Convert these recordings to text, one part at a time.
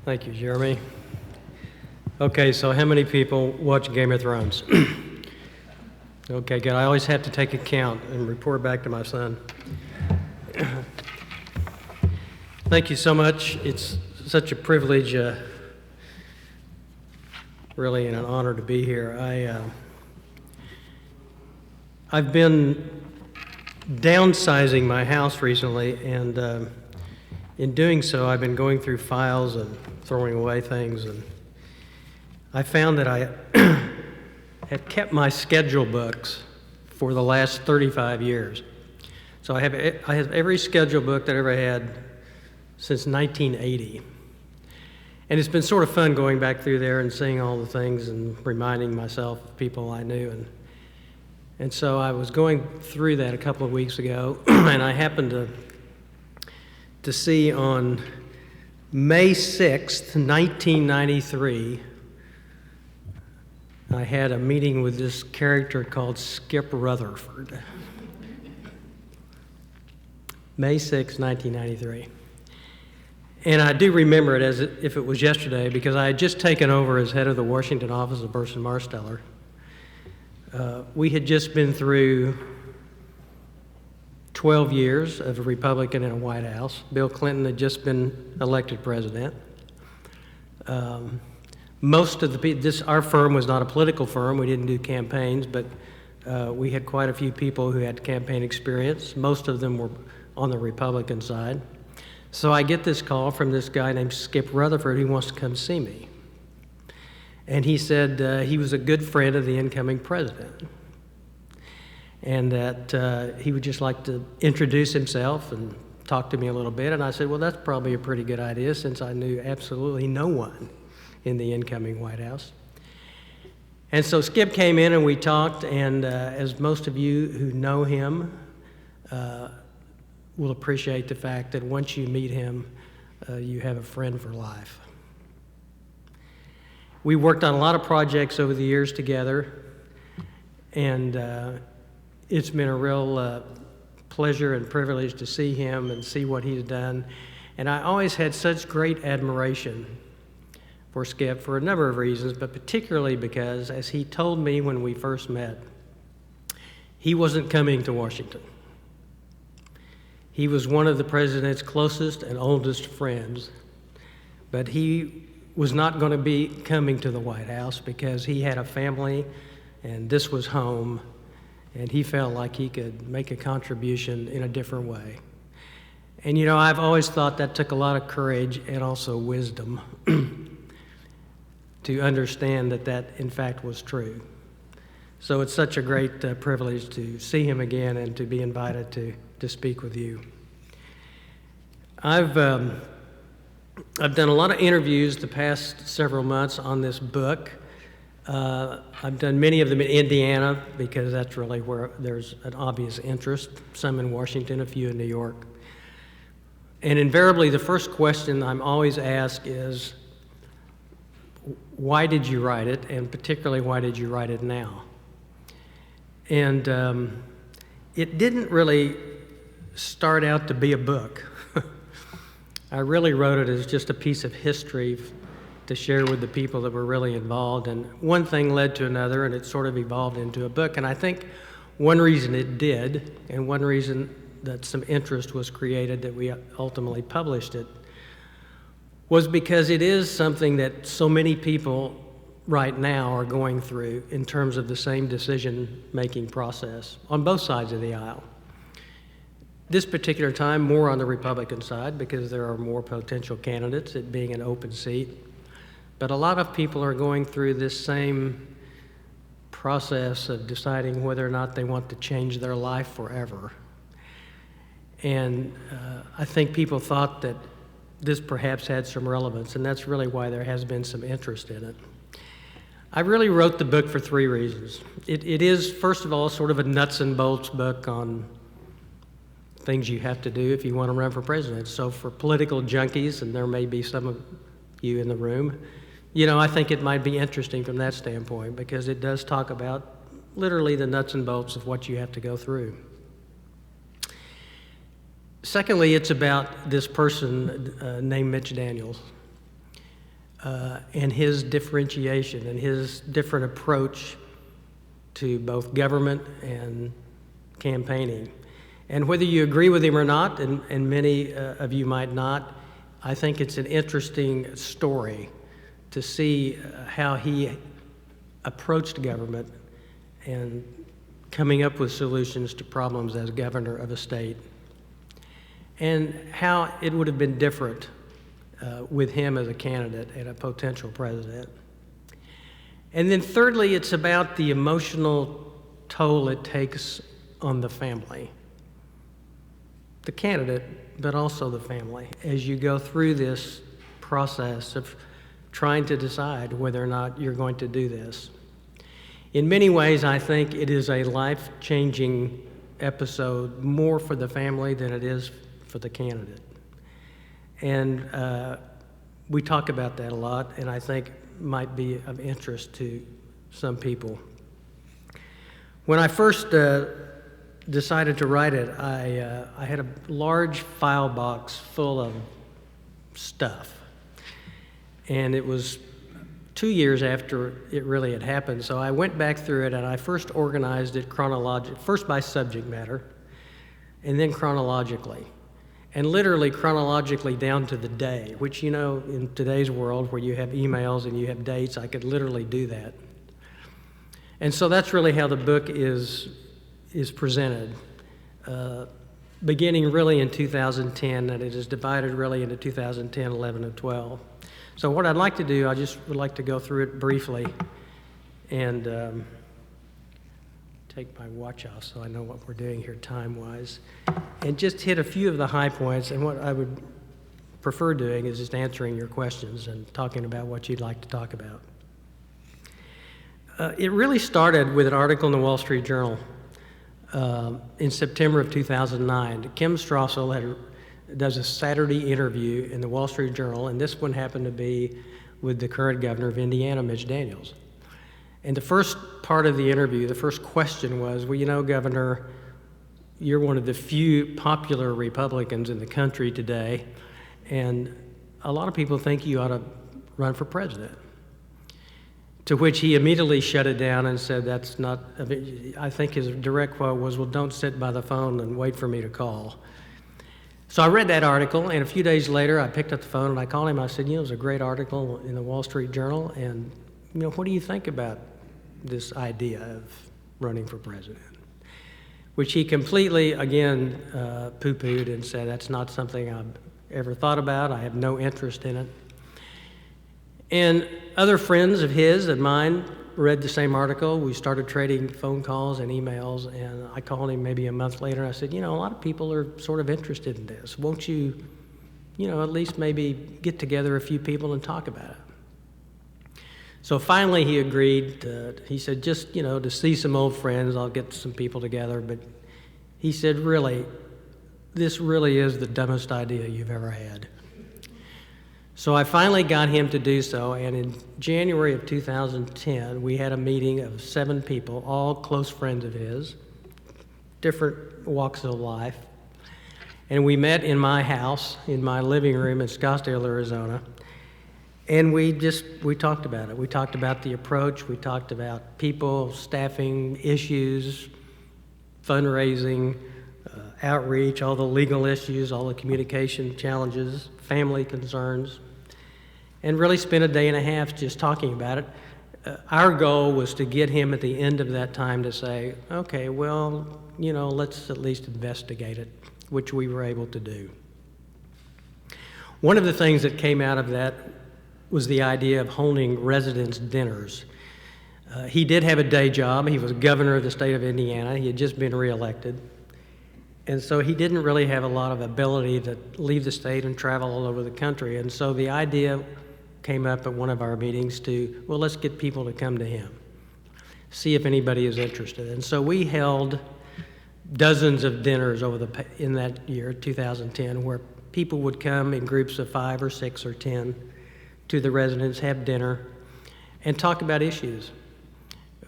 Thank you, Jeremy. Okay, so how many people watch Game of Thrones? Okay, good. I always have to take a count and report back to my son. Thank you so much. It's such a privilege, really, and an honor to be here. I've been downsizing my house recently, and in doing so, I've been going through files and throwing away things, and I found that I had kept my schedule books for the last 35 years. So I have every schedule book that I ever had since 1980. And it's been sort of fun going back through there and seeing all the things and reminding myself of people I knew. And so I was going through that a couple of weeks ago, and I happened to see on May 6th, 1993, I had a meeting with this character called Skip Rutherford. May 6, 1993. And I do remember it as if it was yesterday because I had just taken over as head of the Washington office of Burson Marsteller. We had just been through 12 years of a Republican in a White House. Bill Clinton had just been elected president. Most of the people, our firm was not a political firm. We didn't do campaigns, but we had quite a few people who had campaign experience. Most of them were on the Republican side. So I get this call from this guy named Skip Rutherford who wants to come see me. And he said he was a good friend of the incoming president, and that he would just like to introduce himself and talk to me a little bit. And I said, well, that's probably a pretty good idea since I knew absolutely no one in the incoming White House. And so Skip came in and we talked, and as most of you who know him will appreciate the fact that once you meet him, you have a friend for life. We worked on a lot of projects over the years together, and it's been a real pleasure and privilege to see him and see what he's done. And I always had such great admiration for Skip for a number of reasons, but particularly because, as he told me when we first met, he wasn't coming to Washington. He was one of the president's closest and oldest friends, but he was not going to be coming to the White House because he had a family and this was home, and he felt like he could make a contribution in a different way. And you know, I've always thought that took a lot of courage and also wisdom to understand that that in fact was true. So it's such a great privilege to see him again and to be invited to speak with you. I've done a lot of interviews the past several months on this book. I've done many of them in Indiana because that's really where there's an obvious interest, some in Washington, a few in New York. And invariably, the first question I'm always asked is, why did you write it? And particularly, why did you write it now? And it didn't really start out to be a book. I really wrote it as just a piece of history to share with the people that were really involved. And one thing led to another, and it sort of evolved into a book. And I think one reason it did, and one reason that some interest was created that we ultimately published it, was because it is something that so many people right now are going through in terms of the same decision-making process on both sides of the aisle. This particular time, more on the Republican side because there are more potential candidates, it being an open seat. But a lot of people are going through this same process of deciding whether or not they want to change their life forever. And I think people thought that this perhaps had some relevance, and that's really why there has been some interest in it. I really wrote the book for three reasons. It is, first of all, sort of a nuts and bolts book on things you have to do if you want to run for president. So for political junkies, and there may be some of you in the room, you know, I think it might be interesting from that standpoint because it does talk about literally the nuts and bolts of what you have to go through. Secondly, it's about this person named Mitch Daniels. and his differentiation and his different approach to both government and campaigning. And whether you agree with him or not, and many of you might not, I think it's an interesting story to see how he approached government and coming up with solutions to problems as governor of a state, and how it would have been different with him as a candidate and a potential president. And then thirdly, it's about the emotional toll it takes on the family, the candidate, but also the family, as you go through this process of trying to decide whether or not you're going to do this. In many ways, I think it is a life-changing episode, more for the family than it is for the candidate. And we talk about that a lot, and I think might be of interest to some people. When I first decided to write it, I had a large file box full of stuff. And it was 2 years after it really had happened. So I went back through it and I first organized it first by subject matter, and then chronologically. And literally chronologically down to the day, which, you know, in today's world where you have emails and you have dates, I could literally do that. And so that's really how the book is presented, beginning really in 2010, and it is divided really into 2010, 11, and 12. So what I'd like to do, I just would like to go through it briefly and take my watch off so I know what we're doing here time-wise, and just hit a few of the high points. And what I would prefer doing is just answering your questions and talking about what you'd like to talk about. It really started with an article in the Wall Street Journal in September of 2009. Kim Strassel does a Saturday interview in the Wall Street Journal, and this one happened to be with the current governor of Indiana, Mitch Daniels. And the first part of the interview, the first question was, well, you know, Governor, you're one of the few popular Republicans in the country today, and a lot of people think you ought to run for president. To which he immediately shut it down and said, that's not, I think his direct quote was, well, don't sit by the phone and wait for me to call. So I read that article, and a few days later, I picked up the phone and I called him. I said, you know, it was a great article in the Wall Street Journal, and, you know, what do you think about this idea of running for president? Which he completely, again, poo-pooed and said, that's not something I've ever thought about. I have no interest in it. And other friends of his and mine read the same article. We started trading phone calls and emails, and I called him maybe a month later, and I said, you know, a lot of people are sort of interested in this. Won't you, you know, at least maybe get together a few people and talk about it? So finally he agreed. He said, just, you know, to see some old friends, I'll get some people together. But he said, really, this really is the dumbest idea you've ever had. So I finally got him to do so, and in January of 2010, we had a meeting of 7 people, all close friends of his, different walks of life. And we met in my house, in my living room in Scottsdale, Arizona. And we talked about it. We talked about the approach. We talked about people, staffing issues, fundraising, outreach, all the legal issues, all the communication challenges, family concerns, and really spent a day and a half just talking about it. Our goal was to get him at the end of that time to say, okay, well, you know, let's at least investigate it, which we were able to do. One of the things that came out of that was the idea of holding residence dinners. He did have a day job. He was governor of the state of Indiana. He had just been reelected. And so he didn't really have a lot of ability to leave the state and travel all over the country. And so the idea came up at one of our meetings to, well, let's get people to come to him, see if anybody is interested. And so we held dozens of dinners in that year, 2010, where people would come in groups of 5 or 6 or 10 to the residence, have dinner, and talk about issues.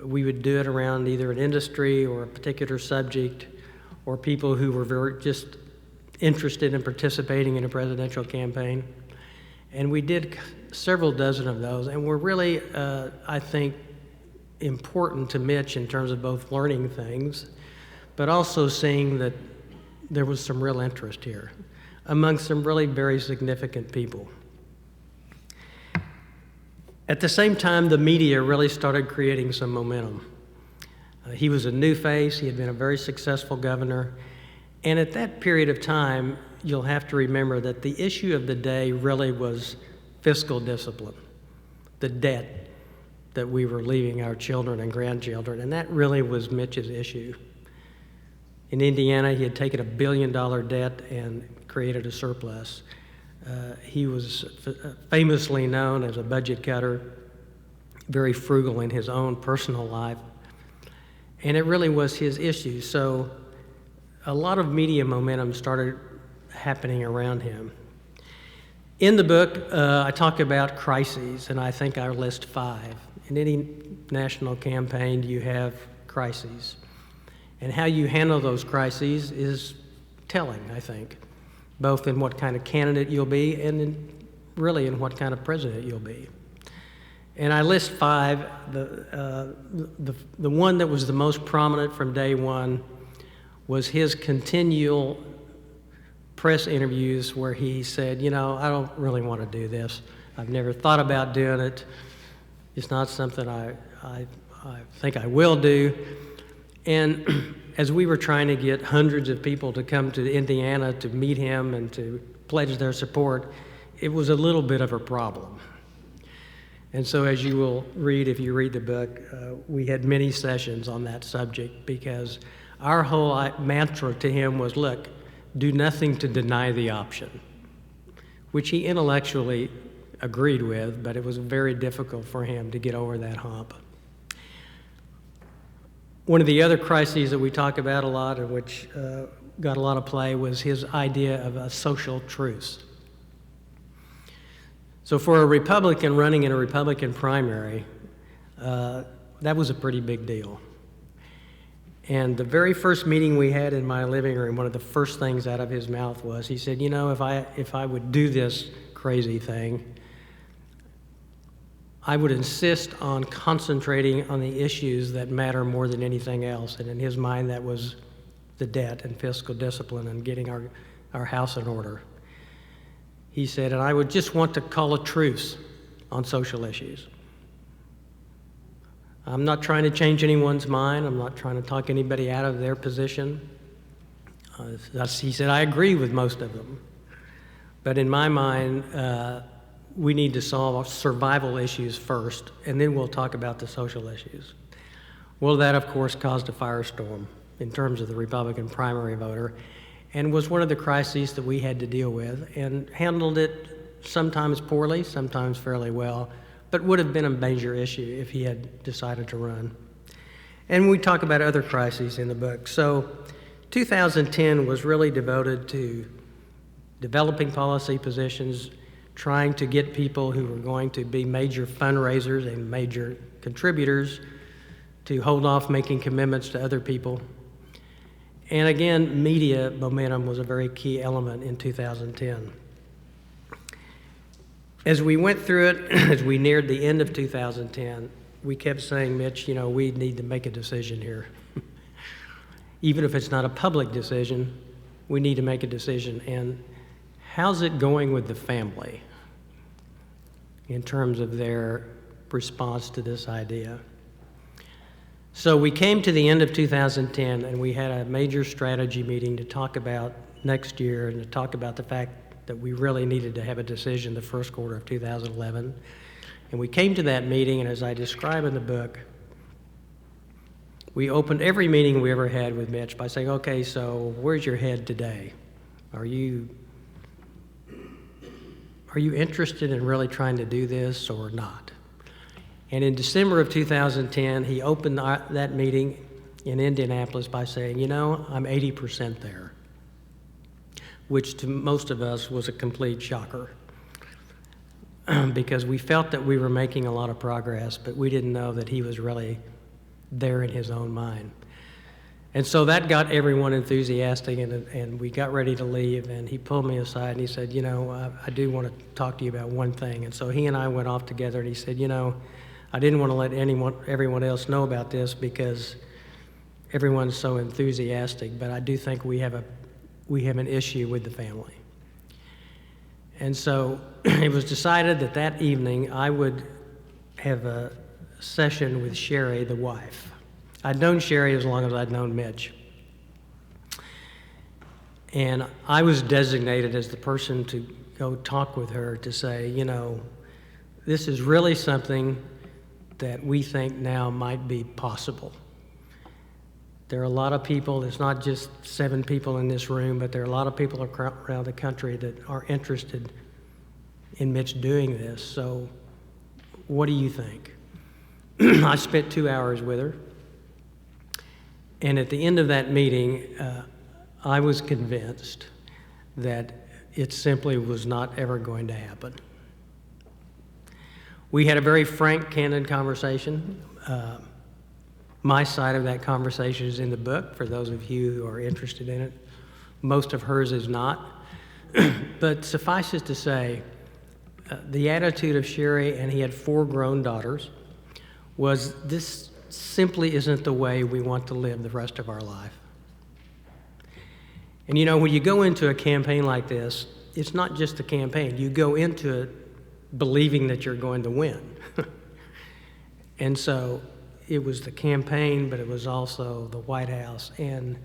We would do it around either an industry or a particular subject, or people who were very just interested in participating in a presidential campaign. And we did several dozen of those, and were really, I think, important to Mitch in terms of both learning things, but also seeing that there was some real interest here among some really very significant people. At the same time, the media really started creating some momentum. He was a new face. He had been a very successful governor. And at that period of time, you'll have to remember that the issue of the day really was fiscal discipline, the debt that we were leaving our children and grandchildren, and that really was Mitch's issue. In Indiana, he had taken $1 billion debt and created a surplus. He was famously known as a budget cutter, very frugal in his own personal life, and it really was his issue. So a lot of media momentum started happening around him. In the book, I talk about crises, and I think I list 5. In any national campaign, you have crises. And how you handle those crises is telling, I think, both in what kind of candidate you'll be and really in what kind of president you'll be. And I list 5. The one that was the most prominent from day one was his continual press interviews where he said, you know, I don't really want to do this. I've never thought about doing it. It's not something I think I will do. And as we were trying to get hundreds of people to come to Indiana to meet him and to pledge their support, it was a little bit of a problem. And so as you will read, if you read the book, we had many sessions on that subject because our whole mantra to him was, look, do nothing to deny the option, which he intellectually agreed with, but it was very difficult for him to get over that hump. One of the other crises that we talk about a lot, and which got a lot of play, was his idea of a social truce. So for a Republican running in a Republican primary, that was a pretty big deal. And the very first meeting we had in my living room, one of the first things out of his mouth was, he said, you know, if I would do this crazy thing, I would insist on concentrating on the issues that matter more than anything else. And in his mind, that was the debt and fiscal discipline and getting our house in order. He said, and I would just want to call a truce on social issues. I'm not trying to change anyone's mind. I'm not trying to talk anybody out of their position. He said, I agree with most of them. But in my mind, we need to solve survival issues first, and then we'll talk about the social issues. Well, that, of course, caused a firestorm in terms of the Republican primary voter, and was one of the crises that we had to deal with, and handled it sometimes poorly, sometimes fairly well, but would have been a major issue if he had decided to run. And we talk about other crises in the book. So 2010 was really devoted to developing policy positions, trying to get people who were going to be major fundraisers and major contributors to hold off making commitments to other people. And again, media momentum was a very key element in 2010. As we went through it, as we neared the end of 2010, we kept saying, Mitch, you know, we need to make a decision here. Even if it's not a public decision, we need to make a decision. And how's it going with the family in terms of their response to this idea? So we came to the end of 2010, and we had a major strategy meeting to talk about next year and to talk about the fact that we really needed to have a decision the first quarter of 2011. And we came to that meeting, and as I describe in the book, we opened every meeting we ever had with Mitch by saying, okay, so where's your head today? Are you interested in really trying to do this or not? And in December of 2010, he opened that meeting in Indianapolis by saying, you know, I'm 80% there, which to most of us was a complete shocker because we felt that we were making a lot of progress, but we didn't know that he was really there in his own mind. And so that got everyone enthusiastic, and we got ready to leave, and he pulled me aside and he said, you know, I do want to talk to you about one thing. And so he and I went off together, and he said, you know, I didn't want to let everyone else know about this because everyone's so enthusiastic, but I do think we have an issue with the family. And so it was decided that that evening I would have a session with Sherry, the wife. I'd known Sherry as long as I'd known Mitch. And I was designated as the person to go talk with her to say, you know, this is really something that we think now might be possible. There are a lot of people, it's not just 7 people in this room, but there are a lot of people around the country that are interested in Mitch doing this. So what do you think? I spent 2 hours with her. And at the end of that meeting, I was convinced that it simply was not ever going to happen. We had a very frank, candid conversation. My side of that conversation is in the book, for those of you who are interested in it. Most of hers is not. But suffice it to say, the attitude of Sherry, and he had 4 grown daughters, was this simply isn't the way we want to live the rest of our life. And you know, when you go into a campaign like this, it's not just a campaign. You go into it believing that you're going to win. And so it was the campaign, but it was also the White House, and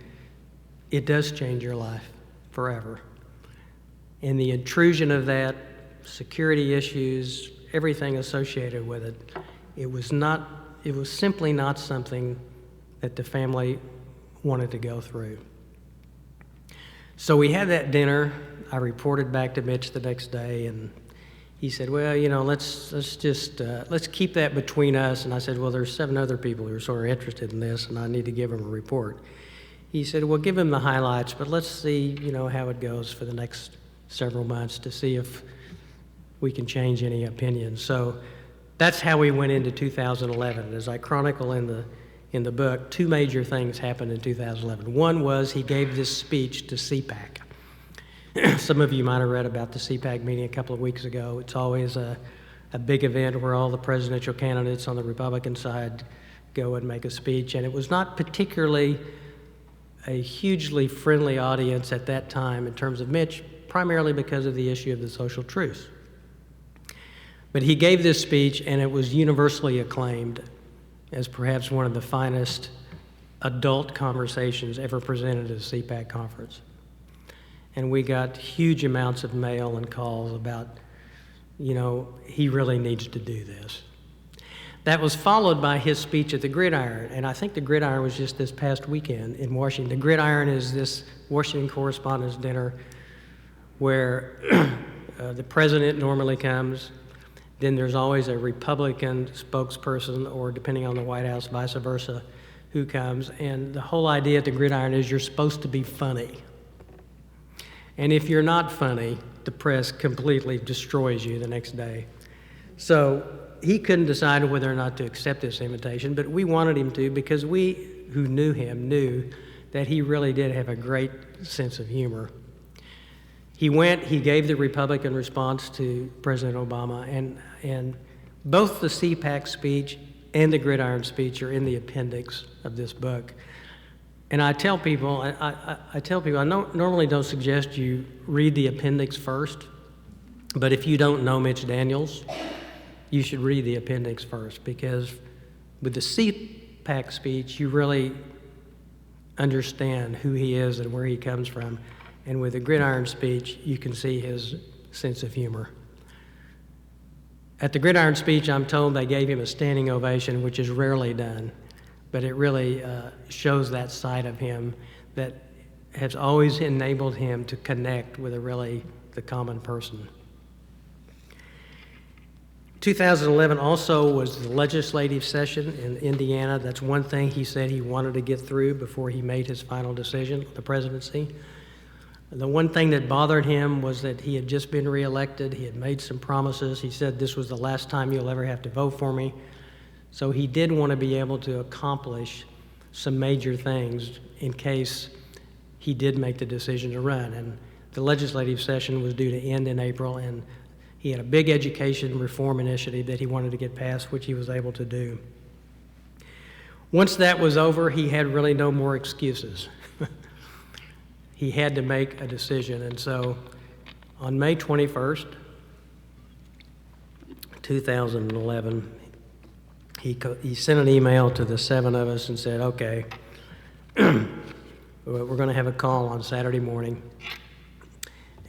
it does change your life forever. And the intrusion of that, security issues, everything associated with it, it was simply not something that the family wanted to go through. So we had that dinner. I reported back to Mitch the next day, and he said, well, you know, let's keep that between us. And I said, well, there's 7 other people who are sort of interested in this, and I need to give them a report. He said, well, give them the highlights, but let's see, you know, how it goes for the next several months to see if we can change any opinions. So that's how we went into 2011. As I chronicle in the book, 2 major things happened in 2011. One was he gave this speech to CPAC. Some of you might have read about the CPAC meeting a couple of weeks ago. It's always a big event where all the presidential candidates on the Republican side go and make a speech, and it was not particularly a hugely friendly audience at that time in terms of Mitch, primarily because of the issue of the social truce. But he gave this speech, and it was universally acclaimed as perhaps one of the finest adult conversations ever presented at a CPAC conference. And we got huge amounts of mail and calls about, you know, he really needs to do this. That was followed by his speech at the Gridiron, and I think the Gridiron was just this past weekend in Washington. The Gridiron is this Washington Correspondents' Dinner where the president normally comes. Then there's always a Republican spokesperson, or depending on the White House, vice versa, who comes. And the whole idea at the Gridiron is you're supposed to be funny. And if you're not funny, the press completely destroys you the next day. So he couldn't decide whether or not to accept this invitation, but we wanted him to because we, who knew him, knew that he really did have a great sense of humor. He went, he gave the Republican response to President Obama, and both the CPAC speech and the Gridiron speech are in the appendix of this book. And I tell people, I normally don't suggest you read the appendix first, but if you don't know Mitch Daniels, you should read the appendix first, because with the CPAC speech, you really understand who he is and where he comes from. And with the Gridiron speech, you can see his sense of humor. At the Gridiron speech, I'm told they gave him a standing ovation, which is rarely done, but it really shows that side of him that has always enabled him to connect with the common person. 2011 also was the legislative session in Indiana. That's one thing he said he wanted to get through before he made his final decision, the presidency. The one thing that bothered him was that he had just been reelected. He had made some promises. He said, this was the last time you'll ever have to vote for me. So he did want to be able to accomplish some major things in case he did make the decision to run. And the legislative session was due to end in April, and he had a big education reform initiative that he wanted to get passed, which he was able to do. Once that was over, he had really no more excuses. He had to make a decision. And so on May 21st, 2011, he sent an email to the 7 of us and said, okay, we're going to have a call on Saturday morning,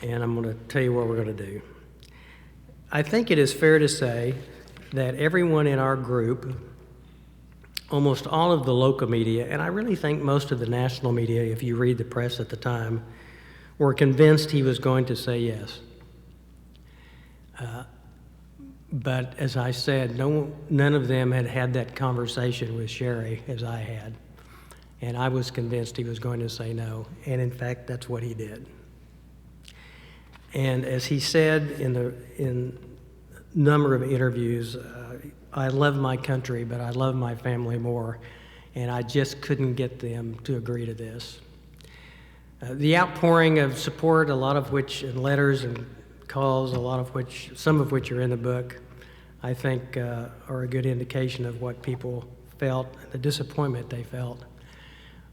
and I'm going to tell you what we're going to do. I think it is fair to say that everyone in our group, almost all of the local media, and I really think most of the national media, if you read the press at the time, were convinced he was going to say yes. But as I said, none of them had had that conversation with Sherry as I had. And I was convinced he was going to say no. And in fact, that's what he did. And as he said in a number of interviews, I love my country, but I love my family more. And I just couldn't get them to agree to this. The outpouring of support, a lot of which in letters and calls, some of which are in the book, I think are a good indication of what people felt, the disappointment they felt.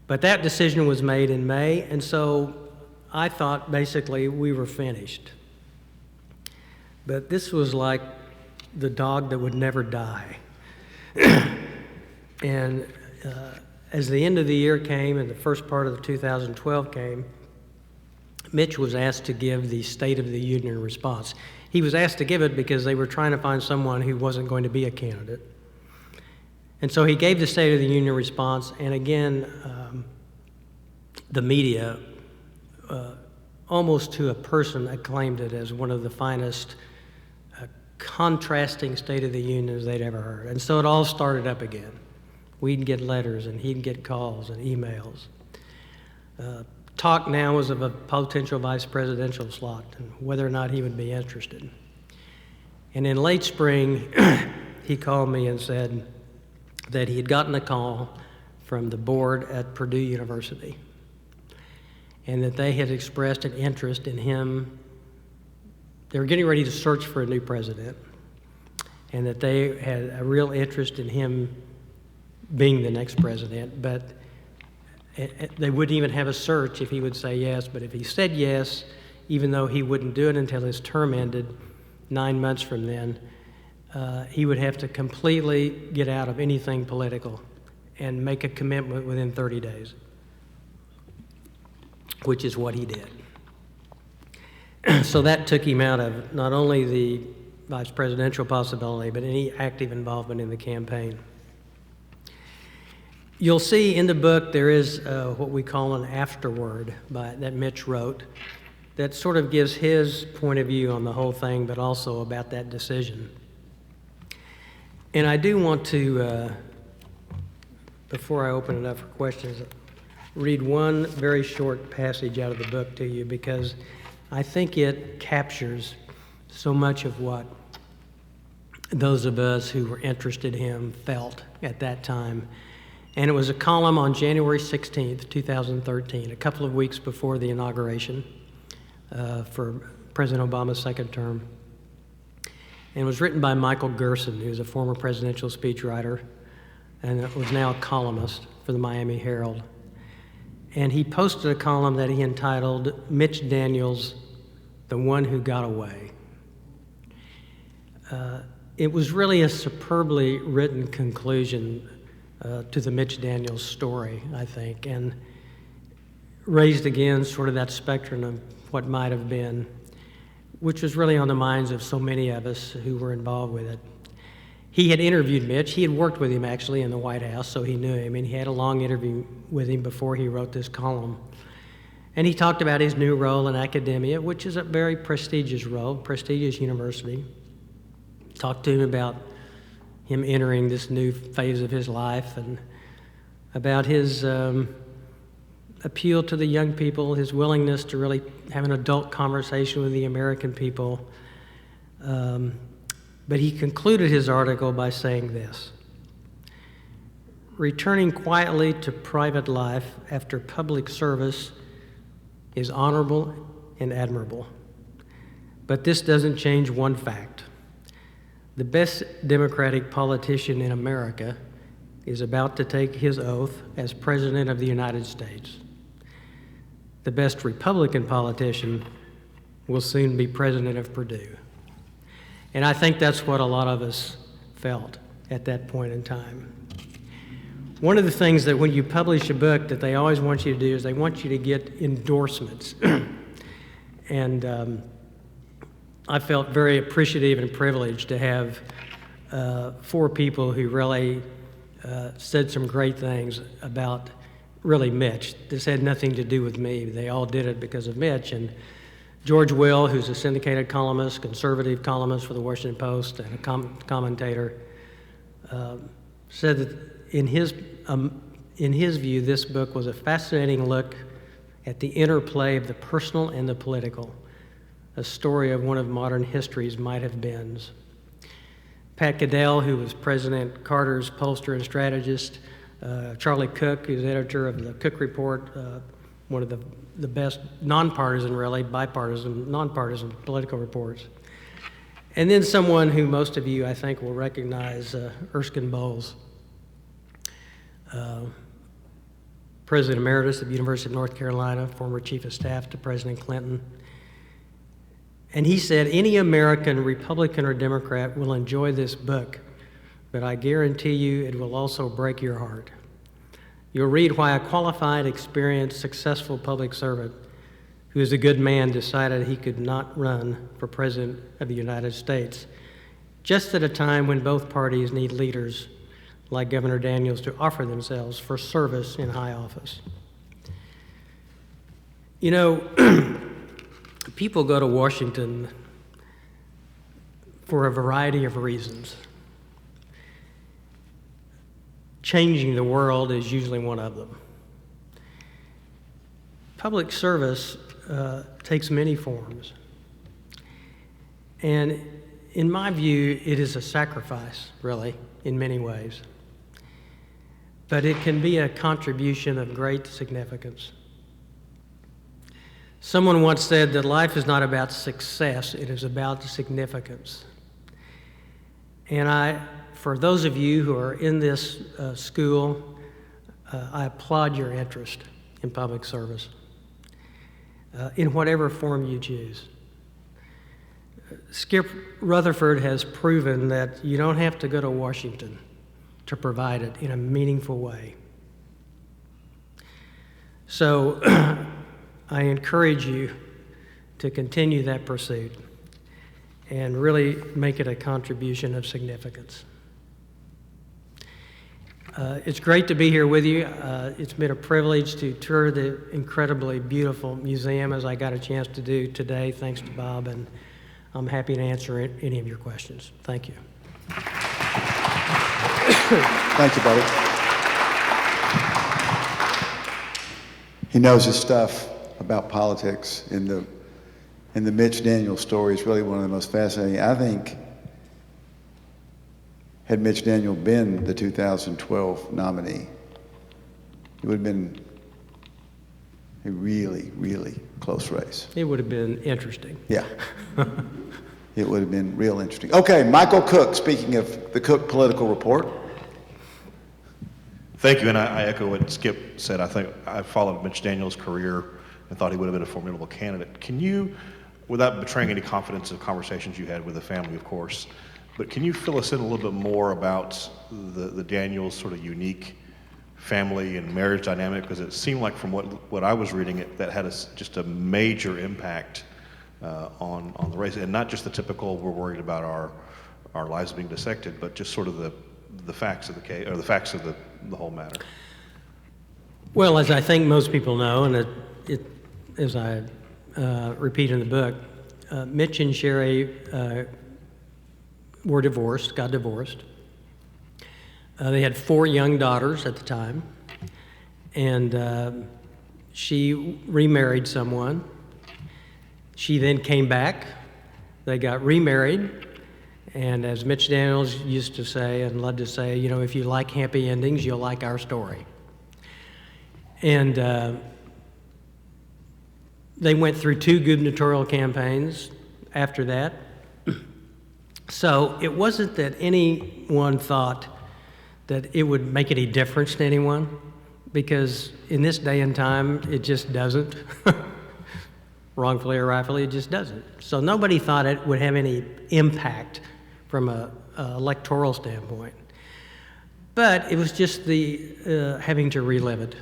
But that decision was made in May, and so I thought basically we were finished. But this was like the dog that would never die. And as the end of the year came and the first part of 2012 came, Mitch was asked to give the State of the Union response. He was asked to give it because they were trying to find someone who wasn't going to be a candidate. And so he gave the State of the Union response, and again, the media, almost to a person, acclaimed it as one of the finest contrasting State of the Unions they'd ever heard. And so it all started up again. We'd get letters, and he'd get calls and emails. Talk now was of a potential vice presidential slot and whether or not he would be interested. And in late spring, he called me and said that he had gotten a call from the board at Purdue University and that they had expressed an interest in him. They were getting ready to search for a new president, and that they had a real interest in him being the next president, but they wouldn't even have a search if he would say yes. But if he said yes, even though he wouldn't do it until his term ended 9 months from then, he would have to completely get out of anything political and make a commitment within 30 days, which is what he did. So that took him out of not only the vice presidential possibility, but any active involvement in the campaign. You'll see in the book there is what we call an afterword that Mitch wrote that sort of gives his point of view on the whole thing, but also about that decision. And I do want to, before I open it up for questions, read one very short passage out of the book to you, because I think it captures so much of what those of us who were interested in him felt at that time. And it was a column on January 16th, 2013, a couple of weeks before the inauguration for President Obama's second term. And it was written by Michael Gerson, who's a former presidential speechwriter and was now a columnist for the Miami Herald. And he posted a column that he entitled, "Mitch Daniels, the One Who Got Away." It was really a superbly written conclusion to the Mitch Daniels story, I think, and raised again sort of that spectrum of what might have been, which was really on the minds of so many of us who were involved with it. He had interviewed Mitch. He had worked with him actually in the White House, so he knew him, and he had a long interview with him before he wrote this column. And he talked about his new role in academia, which is a very prestigious role, prestigious university. Talked to him about him entering this new phase of his life and about his appeal to the young people, his willingness to really have an adult conversation with the American people. But he concluded his article by saying this: returning quietly to private life after public service is honorable and admirable. But this doesn't change one fact. The best Democratic politician in America is about to take his oath as President of the United States. The best Republican politician will soon be President of Purdue. And I think that's what a lot of us felt at that point in time. One of the things that when you publish a book that they always want you to do is they want you to get endorsements. And I felt very appreciative and privileged to have 4 people who really said some great things about really Mitch. This had nothing to do with me. They all did it because of Mitch. And George Will, who's a syndicated columnist, conservative columnist for the Washington Post and a commentator, said that in his view, this book was a fascinating look at the interplay of the personal and the political, a story of one of modern history's might-have-beens. Pat Goodell, who was President Carter's pollster and strategist, Charlie Cook, who's editor of the Cook Report, one of the best nonpartisan, really, bipartisan, nonpartisan political reports. And then someone who most of you, I think, will recognize, Erskine Bowles, President Emeritus of the University of North Carolina, former Chief of Staff to President Clinton. And he said, any American, Republican or Democrat, will enjoy this book, but I guarantee you it will also break your heart. You'll read why a qualified, experienced, successful public servant who is a good man decided he could not run for President of the United States, just at a time when both parties need leaders like Governor Daniels to offer themselves for service in high office. You know, people go to Washington for a variety of reasons. Changing the world is usually one of them. Public service takes many forms. And in my view, it is a sacrifice, really, in many ways. But it can be a contribution of great significance. Someone once said that life is not about success, it is about significance. And for those of you who are in this school, I applaud your interest in public service, in whatever form you choose. Skip Rutherford has proven that you don't have to go to Washington to provide it in a meaningful way. So I encourage you to continue that pursuit and really make it a contribution of significance. It's great to be here with you. It's been a privilege to tour the incredibly beautiful museum as I got a chance to do today, thanks to Bob, and I'm happy to answer any of your questions. Thank you. Thank you, buddy. He knows his stuff about politics, and the Mitch Daniels story is really one of the most fascinating. I think had Mitch Daniels been the 2012 nominee, it would have been a really, really close race. It would have been interesting. Yeah. It would have been real interesting. Okay, Michael Cook, speaking of the Cook Political Report. Thank you, and I echo what Skip said. I think I followed Mitch Daniels' career and thought he would have been a formidable candidate. Can you, without betraying any confidence of conversations you had with the family, of course, but can you fill us in a little bit more about the Daniels sort of unique family and marriage dynamic? Because it seemed like from what I was reading, that had just a major impact on the race, and not just the typical we're worried about our lives being dissected, but just sort of the facts of the case, or the facts of the whole matter. Well, as I think most people know, and as I repeat in the book, Mitch and Sherry got divorced. They had 4 young daughters at the time, and she remarried someone. She then came back. They got remarried. And as Mitch Daniels used to say and loved to say, you know, if you like happy endings, you'll like our story. And they went through 2 gubernatorial campaigns after that. So it wasn't that anyone thought that it would make any difference to anyone, because in this day and time, it just doesn't. Wrongfully or rightfully, it just doesn't. So nobody thought it would have any impact from a electoral standpoint. But it was just the having to relive it.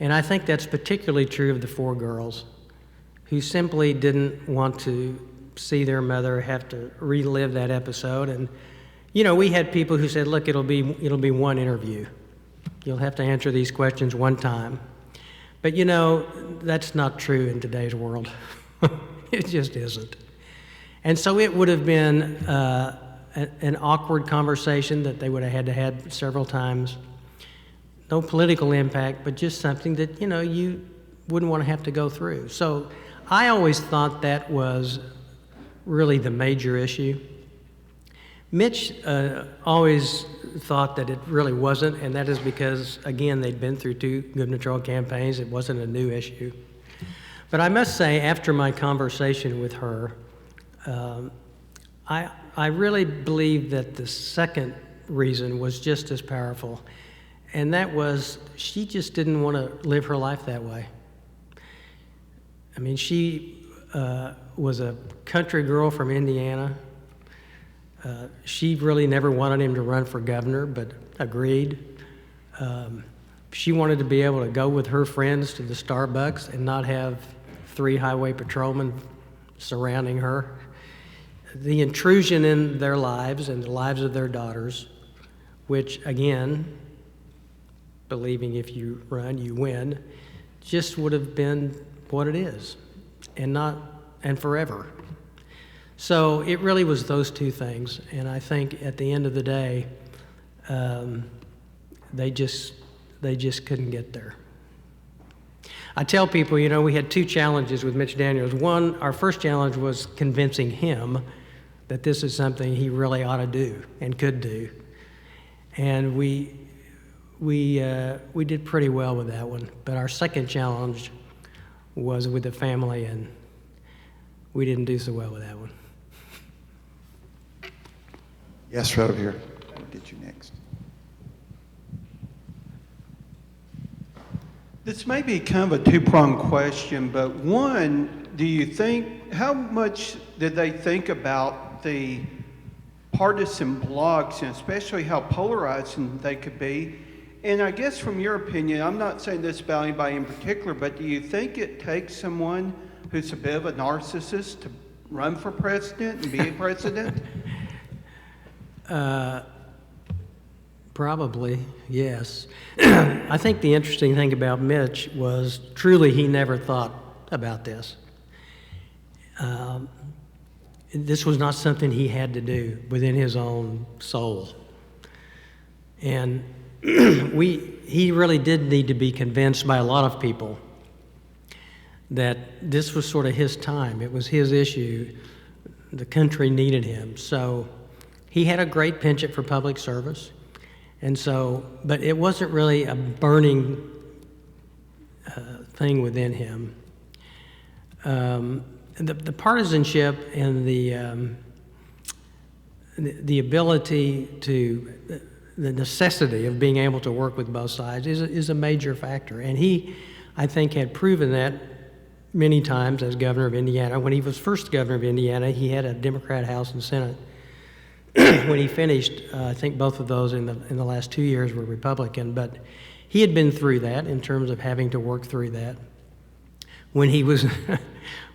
And I think that's particularly true of the 4 girls who simply didn't want to see their mother have to relive that episode. And, you know, we had people who said, look, it'll be one interview. You'll have to answer these questions one time. But, you know, that's not true in today's world. It just isn't. And so it would have been an awkward conversation that they would have had several times. No political impact, but just something that, you know, you wouldn't want to have to go through. So I always thought that was really the major issue. Mitch always thought that it really wasn't, and that is because, again, they'd been through 2 gubernatorial campaigns. It wasn't a new issue. But I must say, after my conversation with her, I really believe that the second reason was just as powerful, and that was she just didn't want to live her life that way. I mean, she was a country girl from Indiana. She really never wanted him to run for governor, but agreed. She wanted to be able to go with her friends to the Starbucks and not have 3 highway patrolmen surrounding her. The intrusion in their lives and the lives of their daughters, which, again, believing if you run, you win, just would have been what it is, and forever. So it really was those 2 things, and I think at the end of the day, they just couldn't get there. I tell people, you know, we had 2 challenges with Mitch Daniels. One, our first challenge was convincing him that this is something he really ought to do and could do, and we did pretty well with that one. But our second challenge was with the family, and we didn't do so well with that one. Yes, right over here. We'll get you next. This may be kind of a 2-pronged question, but one, do you think, how much did they think about the partisan blocs, and especially how polarizing they could be? And I guess from your opinion, I'm not saying this about anybody in particular, but do you think it takes someone who's a bit of a narcissist to run for president and be a president? Probably, yes. I think the interesting thing about Mitch was truly he never thought about this. This was not something he had to do within his own soul. And he really did need to be convinced by a lot of people that this was sort of his time. It was his issue. The country needed him. So he had a great penchant for public service. And so, but it wasn't really a burning thing within him. The partisanship and the ability to, the necessity of being able to work with both sides is a major factor. And he, I think, had proven that many times as governor of Indiana. When he was first governor of Indiana, he had a Democrat House and Senate. When he finished, I think both of those in the last 2 years were Republican, but he had been through that in terms of having to work through that. When he was head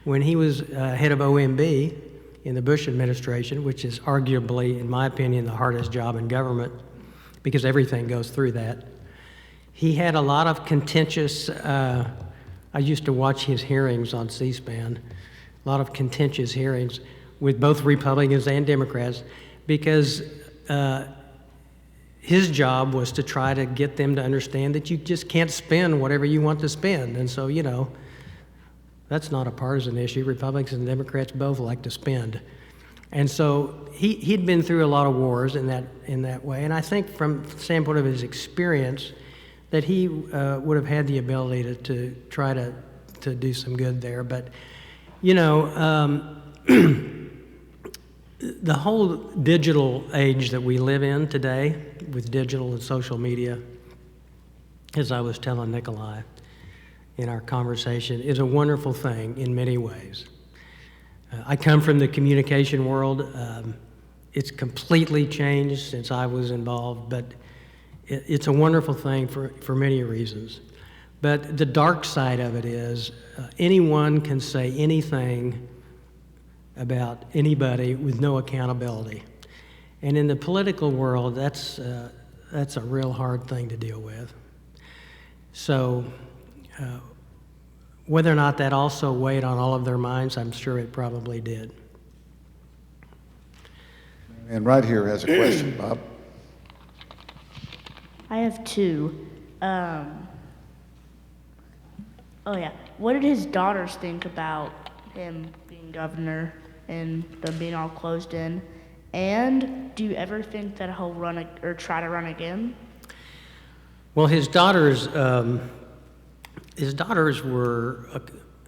of OMB in the Bush administration, which is arguably, in my opinion, the hardest job in government because everything goes through that, he had a lot of contentious, I used to watch his hearings on C-SPAN, a lot of contentious hearings with both Republicans and Democrats, because his job was to try to get them to understand that you just can't spend whatever you want to spend. And so, you know, that's not a partisan issue. Republicans and Democrats both like to spend. And so he'd been through a lot of wars in that way. And I think from the standpoint of his experience, that he would have had the ability to try to do some good there. But, you know, the whole digital age that we live in today, with digital and social media, as I was telling Nikolai in our conversation, is a wonderful thing in many ways. I come from the communication world. It's completely changed since I was involved, but it's a wonderful thing for many reasons. But the dark side of it is anyone can say anything about anybody with no accountability. And in the political world, that's a real hard thing to deal with. So whether or not that also weighed on all of their minds, I'm sure it probably did. And right here has a question, Bob. I have two. What did his daughters think about him being governor and them being all closed in? And do you ever think that he'll run or try to run again? Well, his daughters were,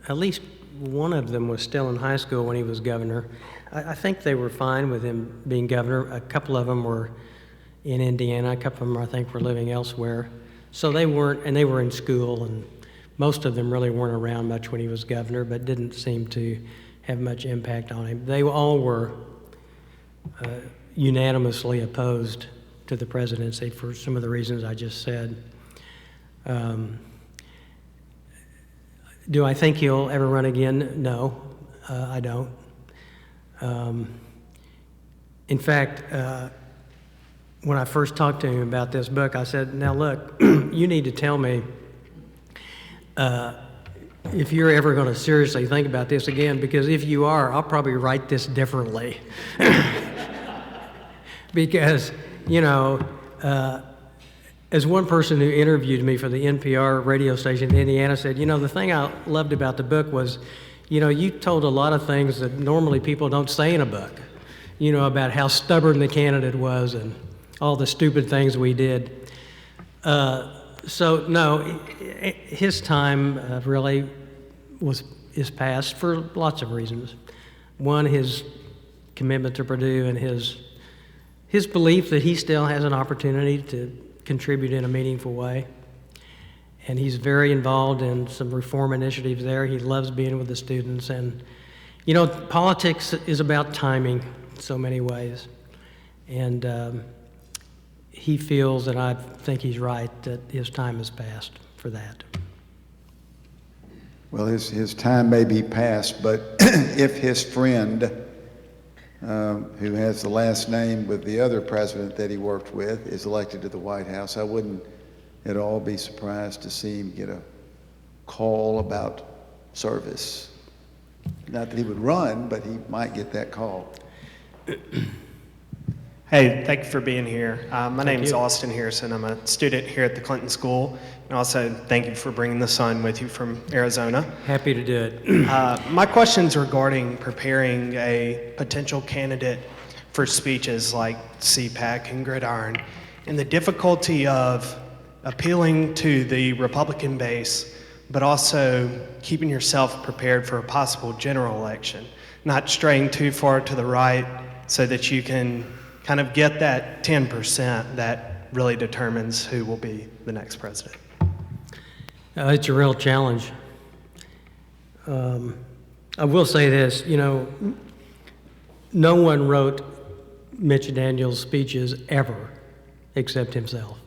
at least one of them was still in high school when he was governor. I think they were fine with him being governor. A couple of them were in Indiana. A couple of them, I think, were living elsewhere. So they weren't, and they were in school, and most of them really weren't around much when he was governor, but didn't seem to have much impact on him. They all were unanimously opposed to the presidency for some of the reasons I just said. Do I think he'll ever run again? No, I don't. In fact, when I first talked to him about this book, I said, now look, you need to tell me if you're ever going to seriously think about this again, because if you are, I'll probably write this differently. Because, you know, as one person who interviewed me for the NPR radio station in Indiana said, you know, the thing I loved about the book was, you know, you told a lot of things that normally people don't say in a book, you know, about how stubborn the candidate was and all the stupid things we did. So, no, his time really is past for lots of reasons. One, his commitment to Purdue and his belief that he still has an opportunity to contribute in a meaningful way. And he's very involved in some reform initiatives there. He loves being with the students. And, you know, politics is about timing in so many ways. And he feels, and I think he's right, that his time has passed for that. Well, his time may be past, but if his friend, who has the last name with the other president that he worked with, is elected to the White House, I wouldn't at all be surprised to see him get a call about service. Not that he would run, but he might get that call. Hey, thank you for being here. My name is you. Austin Harrison. I'm a student here at the Clinton School. And also, thank you for bringing the son with you from Arizona. Happy to do it. My question's regarding preparing a potential candidate for speeches like CPAC and Gridiron, and the difficulty of appealing to the Republican base, but also keeping yourself prepared for a possible general election, not straying too far to the right so that you can kind of get that 10% that really determines who will be the next president. It's a real challenge. I will say this, you know, no one wrote Mitch Daniels' speeches ever except himself.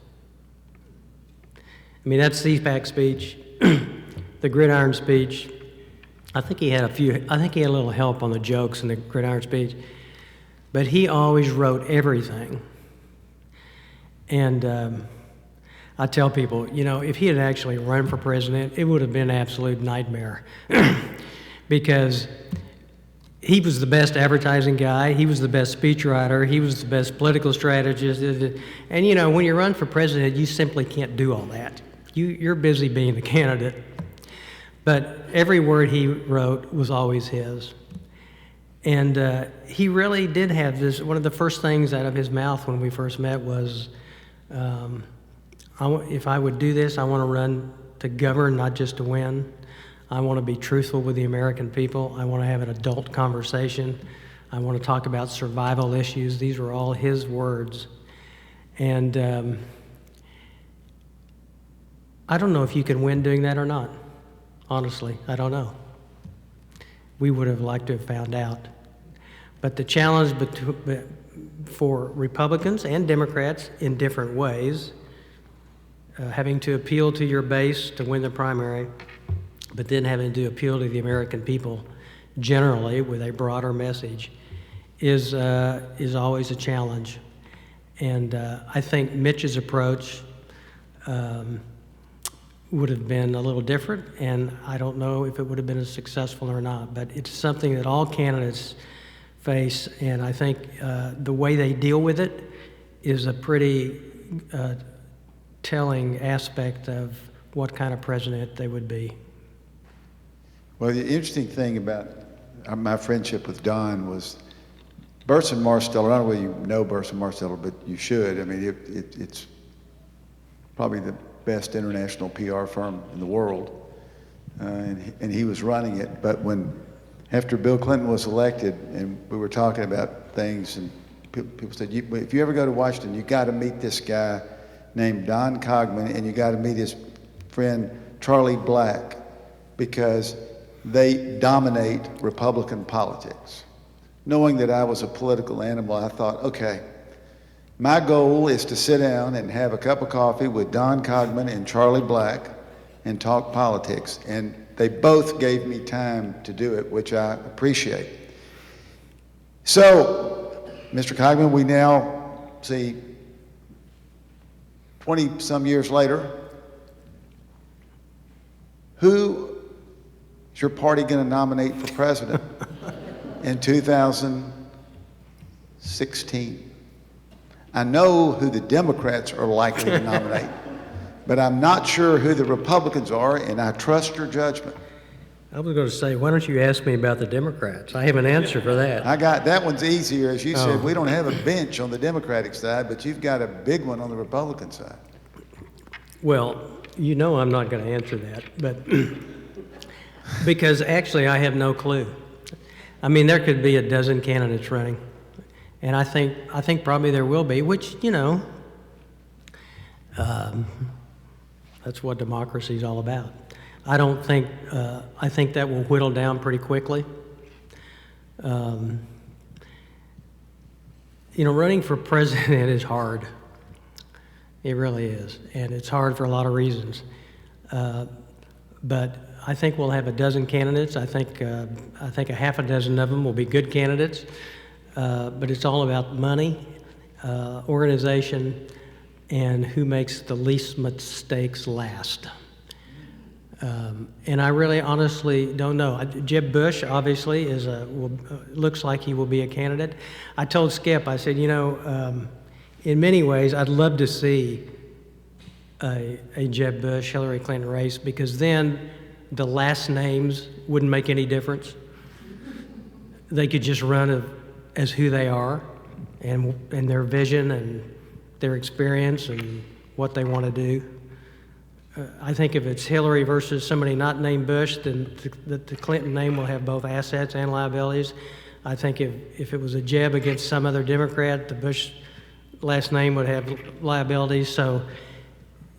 I mean, that CPAC speech, the Gridiron speech, I think he had a little help on the jokes in the Gridiron speech, but he always wrote everything. And I tell people, you know, if he had actually run for president, it would have been an absolute nightmare because he was the best advertising guy, he was the best speechwriter, he was the best political strategist. And, you know, when you run for president, you simply can't do all that. You're busy being the candidate. But every word he wrote was always his. And he really did have this. One of the first things out of his mouth when we first met was, if I would do this, I want to run to govern, not just to win. I want to be truthful with the American people. I want to have an adult conversation. I want to talk about survival issues. These were all his words. And I don't know if you can win doing that or not. Honestly, I don't know. We would have liked to have found out. But the challenge for Republicans and Democrats in different ways, having to appeal to your base to win the primary, but then having to appeal to the American people generally with a broader message is always a challenge. And I think Mitch's approach would have been a little different, and I don't know if it would have been as successful or not, but it's something that all candidates face, and I think the way they deal with it is a pretty telling aspect of what kind of president they would be. Well, the interesting thing about my friendship with Don was Burson Marsteller. I don't know whether you know Burson Marsteller, but you should. I mean, it's probably the best international PR firm in the world, and he was running it. But after Bill Clinton was elected, and we were talking about things, and people said, if you ever go to Washington, you got to meet this guy named Don Cogman, and you got to meet his friend Charlie Black, because they dominate Republican politics. Knowing that I was a political animal, I thought, okay, my goal is to sit down and have a cup of coffee with Don Cogman and Charlie Black and talk politics. And they both gave me time to do it, which I appreciate. So, Mr. Cogman, we now see 20-some years later, who is your party going to nominate for president in 2016? I know who the Democrats are likely to nominate, but I'm not sure who the Republicans are, and I trust your judgment. I was going to say, why don't you ask me about the Democrats? I have an answer for that. I got that one's easier. As you said, we don't have a bench on the Democratic side, but you've got a big one on the Republican side. Well, you know I'm not going to answer that, but because actually I have no clue. I mean, there could be a dozen candidates running, and I think probably there will be, which, you know, that's what democracy is all about. I think that will whittle down pretty quickly. You know, running for president is hard. It really is, and it's hard for a lot of reasons. But I think we'll have a dozen candidates. I think a half a dozen of them will be good candidates. But it's all about money, organization, and who makes the least mistakes last. And I really honestly don't know. Jeb Bush obviously looks like he will be a candidate. I told Skip, I said, you know, in many ways, I'd love to see a Jeb Bush, Hillary Clinton race, because then the last names wouldn't make any difference. They could just run as who they are, and their vision and their experience and what they want to do. I think if it's Hillary versus somebody not named Bush, then the Clinton name will have both assets and liabilities. I think if it was a Jeb against some other Democrat, the Bush last name would have liabilities. So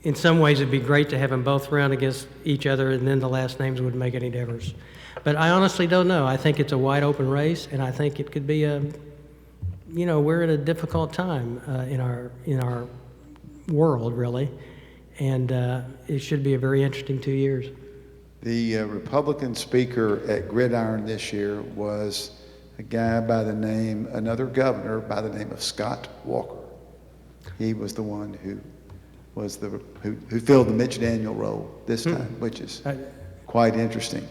in some ways it'd be great to have them both run against each other, and then the last names wouldn't make any difference. But I honestly don't know. I think it's a wide open race, and I think it could be you know, we're at a difficult time in our world, really. And it should be a very interesting 2 years. The Republican speaker at Gridiron this year was a guy another governor by the name of Scott Walker. He was the one who filled the Mitch Daniels role this time, which is quite interesting.